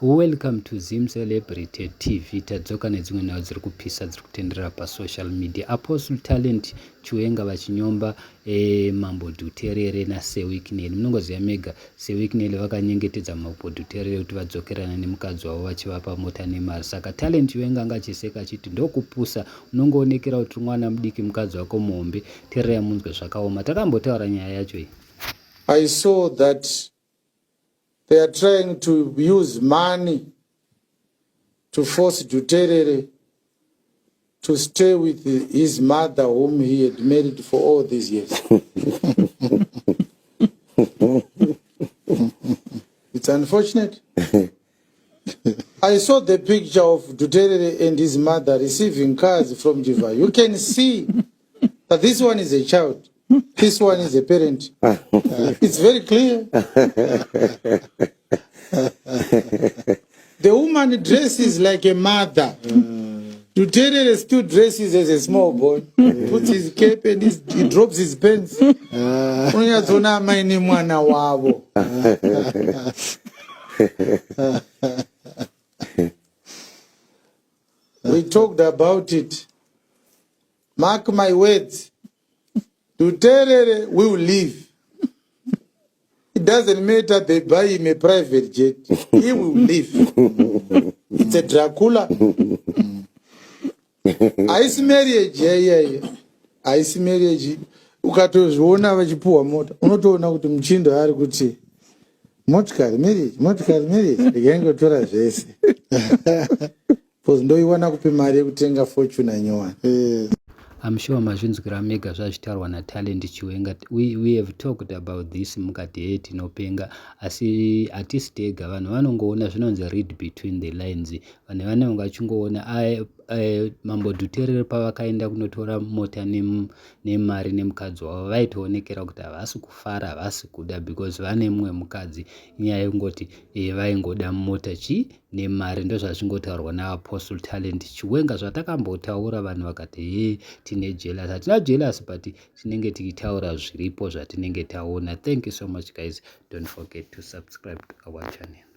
Welcome to Zim Celebrity TV. Tadzoka nedzimwe nhau dziri kupisa dziri kutenderera pasocial media. Apostle Talent Chiwenga vachinyomba Mambo Dhuterere naSeWiknel. Munongoziva mega SeWiknel vakanyengetedza Mambo Dhuterere kuti vadzokerana nemukadzi wavo vachivapa mota nemari. Saka Talent Chiwenga anga achiseka achiti ndokupusa unongoonekera kuti mwana mudiki mukadzi wako muhombe. Tererai munzwe zvakaoma. Takambotaura nyaya yacho iyi. I saw that they are trying to use money to force Dhuterere to stay with his mother, whom he had married for all these years. It's unfortunate. I saw the picture of Dhuterere and his mother receiving cars from Jiva. You can see that this one is a child. This one is a parent. It's very clear. The woman dresses like a mother. Dhuterere still dresses as a small boy. Puts his cape and he drops his pants. We talked about it. Mark my words. Dhuterere will leave. It doesn't matter they buy him a private jet. He will leave. It's a Dracula. Ice marriage, yeah. Ice marriage. Ukatozviona vachipuwa mota. Unotoona kuti muchindo ari kuti motikari marriage. Ndikangotora zvese. Because ndoiwana kupe mari yekutenga Fortune nyowani. I'm sure mazvinzwira mega zvazvitaurwa naTalent Chiwenga. We have talked about this mukati tinopenga asi hatisi tega vanhu vanongoona zvinonzi read between the lines. Vanhu vanenge vachingoona Mambo Dhuterere pavakaenda kunotora mota nemari nemukadzi wavo vaitoonekera kuti havasi kufara havasi kuda because vane mumwe mukadzi. Inyaya yekungoti vaingoda mota nemari. Ndozvazvingotaurwa naApostle Talent Chiwenga zvatakambotaura vanhu vakati tine jealous. Hatina jealous but tinenge tichitaura zviripo zvatinenge taona. Thank you so much guys. Don't forget to subscribe to our channel.